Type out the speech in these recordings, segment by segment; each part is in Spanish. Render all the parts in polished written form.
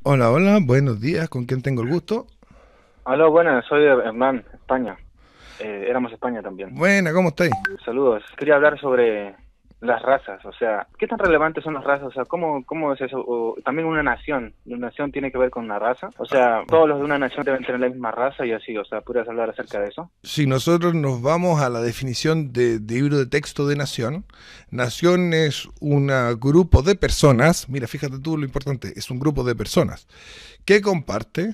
Hola, hola, buenos días, ¿con quién tengo el gusto? Aló, buenas, soy Hernán, España. Éramos España también. Buena, ¿cómo estáis? Saludos. Quería hablar sobre las razas, o sea, ¿qué tan relevantes son las razas? O sea, ¿cómo es eso? O, también una nación tiene que ver con una raza. O sea, todos los de una nación deben tener la misma raza y así, o sea, ¿podrías hablar acerca de eso? Si nosotros nos vamos a la definición de libro de texto de nación, nación es un grupo de personas, mira, fíjate tú lo importante, es un grupo de personas que comparte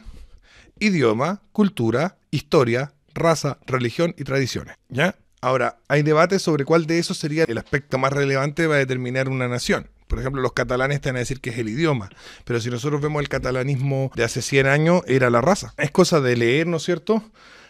idioma, cultura, historia, raza, religión y tradiciones, ¿ya? Ahora, hay debates sobre cuál de esos sería el aspecto más relevante para determinar una nación. Por ejemplo, los catalanes te van a decir que es el idioma, pero si nosotros vemos el catalanismo de hace 100 años, era la raza. Es cosa de leer, ¿no es cierto?,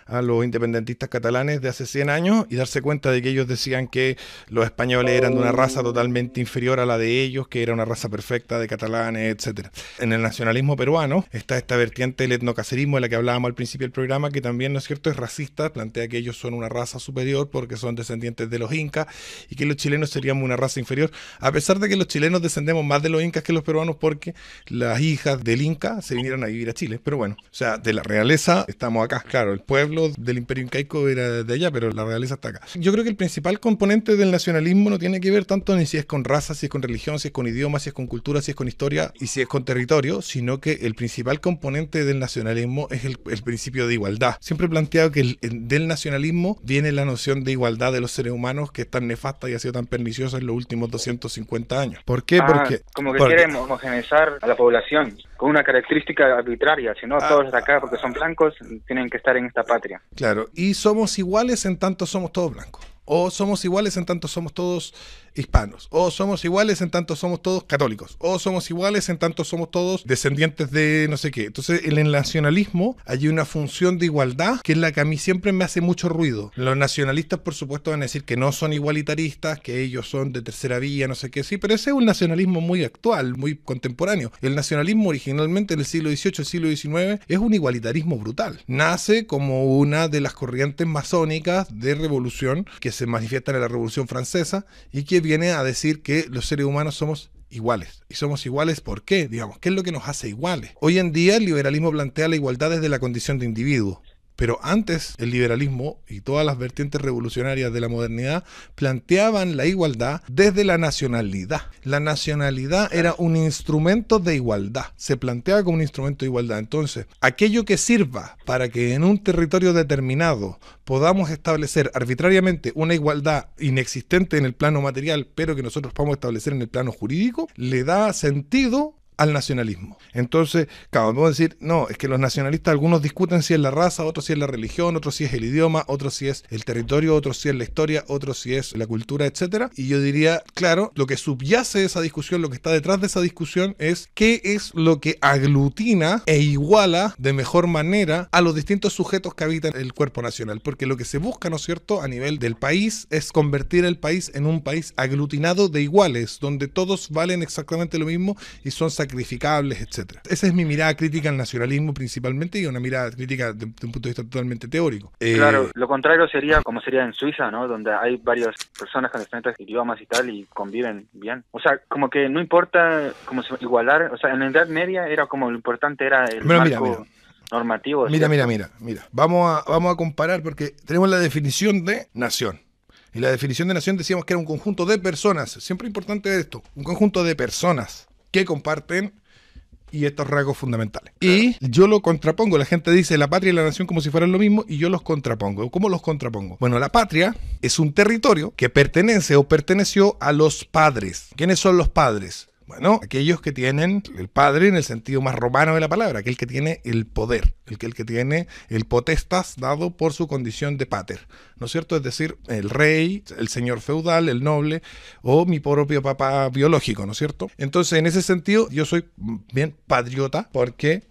a los independentistas catalanes de hace 100 años y darse cuenta de que ellos decían que los españoles eran de una raza totalmente inferior a la de ellos, que era una raza perfecta de catalanes, etcétera. En el nacionalismo peruano está esta vertiente del etnocacerismo de la que hablábamos al principio del programa, que también, ¿no es cierto?, es racista, plantea que ellos son una raza superior porque son descendientes de los incas y que los chilenos seríamos una raza inferior, a pesar de que los chilenos descendemos más de los incas que los peruanos porque las hijas del inca se vinieron a vivir a Chile. Pero bueno, o sea, de la realeza estamos acá, claro, el pueblo del imperio incaico era de allá, pero la realeza está acá. Yo creo que el principal componente del nacionalismo no tiene que ver tanto ni si es con raza, si es con religión, si es con idioma, si es con cultura, si es con historia y si es con territorio, sino que el principal componente del nacionalismo es el principio de igualdad. Siempre he planteado que del nacionalismo viene la noción de igualdad de los seres humanos, que es tan nefasta y ha sido tan perniciosa en los últimos 250 años. ¿Por qué? Ah, como que Porque quieren homogeneizar a la población con una característica arbitraria, si no todos de acá, porque son blancos, tienen que estar en esta patria. claro, y somos iguales en tanto somos todos blancos. O somos iguales en tanto somos todos hispanos. O somos iguales en tanto somos todos católicos. O somos iguales en tanto somos todos descendientes de no sé qué. Entonces, en el nacionalismo hay una función de igualdad que es la que a mí siempre me hace mucho ruido. Los nacionalistas, por supuesto, van a decir que no son igualitaristas, que ellos son de tercera vía, no sé qué. Sí, pero ese es un nacionalismo muy actual, muy contemporáneo. El nacionalismo originalmente en el siglo XVIII, el siglo XIX, es un igualitarismo brutal. Nace como una de las corrientes masónicas de revolución que se manifiestan en la Revolución Francesa y que viene a decir que los seres humanos somos iguales. Y somos iguales ¿por qué? Digamos, ¿qué es lo que nos hace iguales? Hoy en día el liberalismo plantea la igualdad desde la condición de individuo. Pero antes el liberalismo y todas las vertientes revolucionarias de la modernidad planteaban la igualdad desde la nacionalidad. La nacionalidad era un instrumento de igualdad, se planteaba como un instrumento de igualdad. Entonces, aquello que sirva para que en un territorio determinado podamos establecer arbitrariamente una igualdad inexistente en el plano material, pero que nosotros podamos establecer en el plano jurídico, le da sentido al nacionalismo. Entonces, claro, podemos decir, no, es que los nacionalistas, algunos discuten si es la raza, otros si es la religión, otros si es el idioma, otros si es el territorio, otros si es la historia, otros si es la cultura, etcétera. Y yo diría, claro, lo que subyace esa discusión, lo que está detrás de esa discusión es qué es lo que aglutina e iguala de mejor manera a los distintos sujetos que habitan el cuerpo nacional. Porque lo que se busca, ¿no es cierto?, a nivel del país es convertir el país en un país aglutinado de iguales, donde todos valen exactamente lo mismo y son sacrificables, etcétera. Esa es mi mirada crítica al nacionalismo principalmente y una mirada crítica de un punto de vista totalmente teórico. Claro, lo contrario sería como sería en Suiza, ¿no? Donde hay varias personas con diferentes idiomas y tal y conviven bien. O sea, como que no importa como igualar, o sea, en la Edad Media era como lo importante era el Pero marco normativo, ¿cierto? mira. Vamos a comparar porque tenemos la definición de nación. Y la definición de nación decíamos que era un conjunto de personas. Siempre es importante esto, un conjunto de personas que comparten y estos rasgos fundamentales. Y yo lo contrapongo, la gente dice la patria y la nación como si fueran lo mismo y yo los contrapongo. ¿Cómo los contrapongo? Bueno, la patria es un territorio que pertenece o perteneció a los padres. ¿Quiénes son los padres? Bueno, aquellos que tienen el padre en el sentido más romano de la palabra, aquel que tiene el poder, el que tiene el potestas dado por su condición de pater, ¿no es cierto? Es decir, el rey, el señor feudal, el noble o mi propio papá biológico, ¿no es cierto? Entonces, en ese sentido, yo soy bien patriota porque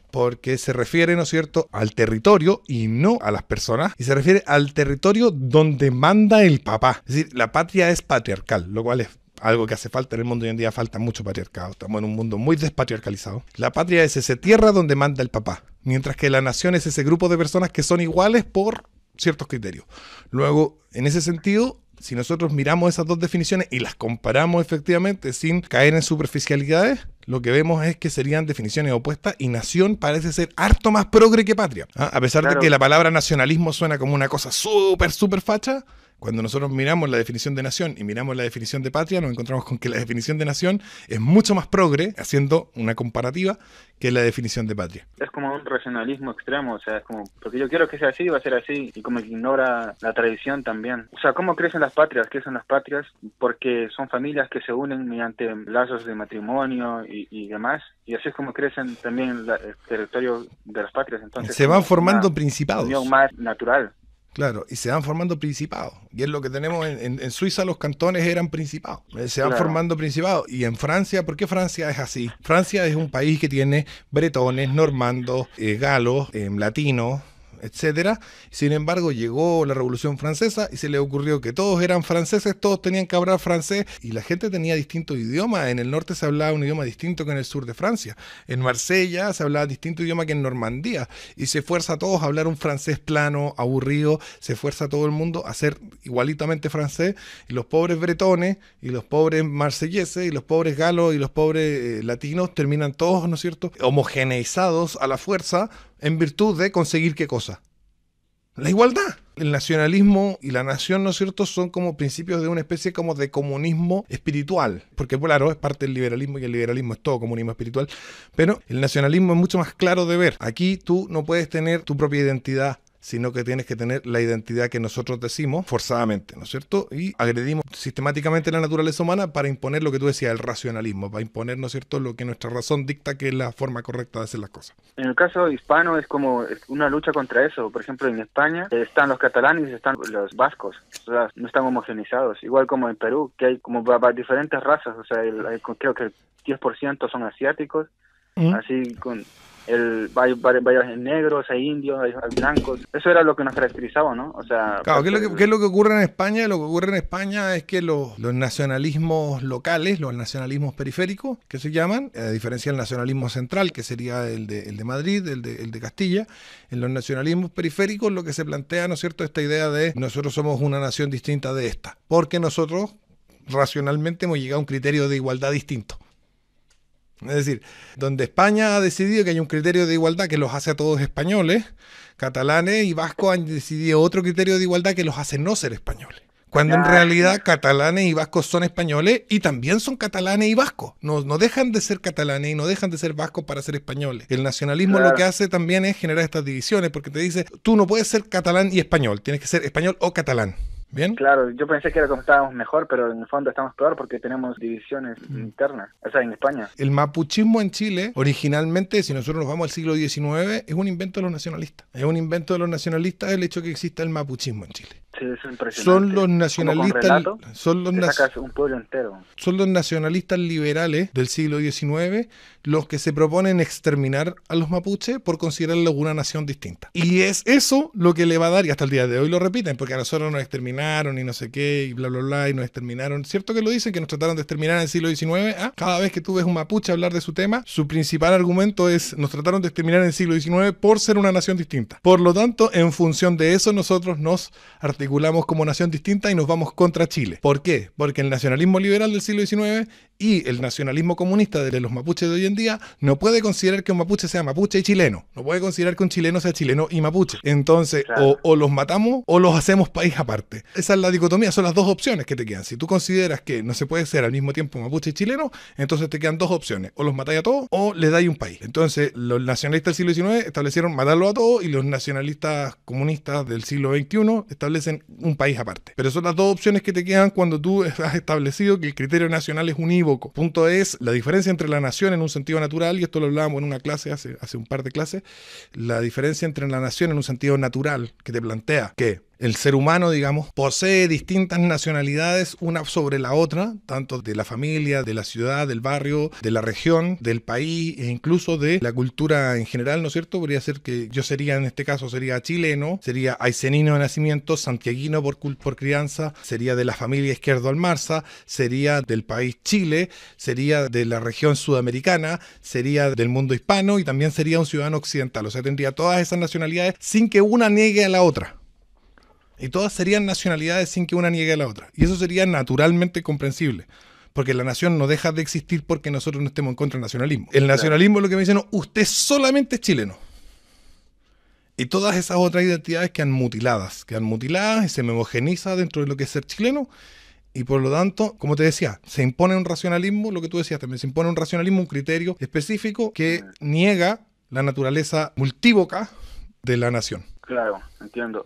se refiere, ¿no es cierto?, al territorio y no a las personas, y se refiere al territorio donde manda el papá. Es decir, la patria es patriarcal, lo cual es algo que hace falta en el mundo hoy en día, falta mucho patriarcado. Estamos en un mundo muy despatriarcalizado. La patria es esa tierra donde manda el papá, mientras que la nación es ese grupo de personas que son iguales por ciertos criterios. Luego, en ese sentido, si nosotros miramos esas dos definiciones y las comparamos efectivamente sin caer en superficialidades, lo que vemos es que serían definiciones opuestas y nación parece ser harto más progre que patria. A pesar de que la palabra nacionalismo suena como una cosa súper facha, cuando nosotros miramos la definición de nación y miramos la definición de patria, nos encontramos con que la definición de nación es mucho más progre, haciendo una comparativa, que la definición de patria. Es como un racionalismo extremo, o sea, es como, porque yo quiero que sea así, va a ser así, y como que ignora la tradición también. O sea, ¿cómo crecen las patrias? Crecen las patrias porque son familias que se unen mediante lazos de matrimonio y demás, y así es como crecen también el territorio de las patrias. Entonces se van formando principados. Unión más natural. Claro, y se van formando principados. Y es lo que tenemos en Suiza, los cantones eran principados. Se van formando principados. Y en Francia, ¿por qué Francia es así? Francia es un país que tiene bretones, normandos, galos, latinos, etcétera. Sin embargo, llegó la Revolución Francesa y se le ocurrió que todos eran franceses, todos tenían que hablar francés y la gente tenía distintos idiomas. En el norte se hablaba un idioma distinto que en el sur de Francia. En Marsella se hablaba distinto idioma que en Normandía y se fuerza a todos a hablar un francés plano, aburrido, se fuerza a todo el mundo a ser igualitamente francés y los pobres bretones y los pobres marselleses y los pobres galos y los pobres latinos terminan todos, ¿no es cierto?, homogeneizados a la fuerza en virtud de conseguir ¿qué cosa? La igualdad. El nacionalismo y la nación, ¿no es cierto?, son como principios de una especie como de comunismo espiritual, porque claro, es parte del liberalismo y el liberalismo es todo comunismo espiritual, pero el nacionalismo es mucho más claro de ver. Aquí tú no puedes tener tu propia identidad, sino que tienes que tener la identidad que nosotros decimos forzadamente, ¿no es cierto? Y agredimos sistemáticamente la naturaleza humana para imponer lo que tú decías, el racionalismo, para imponer, ¿no es cierto?, lo que nuestra razón dicta que es la forma correcta de hacer las cosas. En el caso hispano es como una lucha contra eso. Por ejemplo, en España están los catalanes y están los vascos, o sea, no están homogenizados. Igual como en Perú, que hay como diferentes razas, o sea, creo que el 10% son asiáticos, así con... hay varios negros, hay indios, hay blancos. Eso era lo que nos caracterizaba, ¿no? O sea, claro, ¿qué es lo que ocurre en España? Lo que ocurre en España es que los nacionalismos locales, los nacionalismos periféricos, que se llaman, a diferencia del nacionalismo central, que sería el de Madrid, el de Castilla, en los nacionalismos periféricos lo que se plantea, ¿no es cierto?, esta idea de nosotros somos una nación distinta de esta, porque nosotros racionalmente hemos llegado a un criterio de igualdad distinto. Es decir, donde España ha decidido que hay un criterio de igualdad que los hace a todos españoles, catalanes y vascos han decidido otro criterio de igualdad que los hace no ser españoles. Cuando en realidad catalanes y vascos son españoles y también son catalanes y vascos. No dejan de ser catalanes y no dejan de ser vascos para ser españoles. El nacionalismo lo que hace también es generar estas divisiones porque te dice, tú no puedes ser catalán y español, tienes que ser español o catalán. ¿Bien? Claro, yo pensé que era como estábamos mejor, pero en el fondo estamos peor porque tenemos divisiones internas, o sea, en España. El mapuchismo en Chile, originalmente, si nosotros nos vamos al siglo XIX, es un invento de los nacionalistas. Es un invento de los nacionalistas el hecho de que exista el mapuchismo en Chile. Sí, es impresionante. Son los nacionalistas, un pueblo entero. Son los nacionalistas liberales del siglo XIX los que se proponen exterminar a los mapuches por considerarlos una nación distinta. Y es eso lo que le va a dar, y hasta el día de hoy lo repiten, porque a nosotros nos exterminaron y no sé qué, y bla, bla, bla, y nos exterminaron. ¿Cierto que lo dicen, que nos trataron de exterminar en el siglo XIX? Cada vez que tú ves un mapuche hablar de su tema, su principal argumento es, nos trataron de exterminar en el siglo XIX por ser una nación distinta. Por lo tanto, en función de eso, nosotros nos articulamos como nación distinta y nos vamos contra Chile. ¿Por qué? Porque el nacionalismo liberal del siglo XIX y el nacionalismo comunista de los mapuches de hoy en día no puede considerar que un mapuche sea mapuche y chileno. No puede considerar que un chileno sea chileno y mapuche. Entonces, claro, o los matamos o los hacemos país aparte. Esa es la dicotomía, son las dos opciones que te quedan. Si tú consideras que no se puede ser al mismo tiempo mapuche y chileno, entonces te quedan dos opciones. O los matáis a todos o le dais un país. Entonces, los nacionalistas del siglo XIX establecieron matarlo a todos y los nacionalistas comunistas del siglo XXI establecen un país aparte. Pero son las dos opciones que te quedan cuando tú has establecido que el criterio nacional es unívoco. Punto es la diferencia entre la nación en un sentido natural, y esto lo hablábamos en una clase hace un par de clases, la diferencia entre la nación en un sentido natural que te plantea que el ser humano, digamos, posee distintas nacionalidades una sobre la otra, tanto de la familia, de la ciudad, del barrio, de la región, del país e incluso de la cultura en general, ¿no es cierto? Podría ser que yo sería, en este caso, sería chileno, sería aicenino de nacimiento, santiaguino por crianza, sería de la familia Izquierdo Almarza, sería del país Chile, sería de la región sudamericana, sería del mundo hispano y también sería un ciudadano occidental. O sea, tendría todas esas nacionalidades sin que una niegue a la otra. Y todas serían nacionalidades sin que una niegue a la otra. Y eso sería naturalmente comprensible. Porque la nación no deja de existir porque nosotros no estemos en contra del nacionalismo. El nacionalismo es lo que me dicen, no, usted solamente es chileno. Y todas esas otras identidades quedan mutiladas y se homogeniza dentro de lo que es ser chileno. Y por lo tanto, como te decía, se impone un racionalismo, lo que tú decías también, se impone un racionalismo, un criterio específico que niega la naturaleza multívoca de la nación. Claro, entiendo.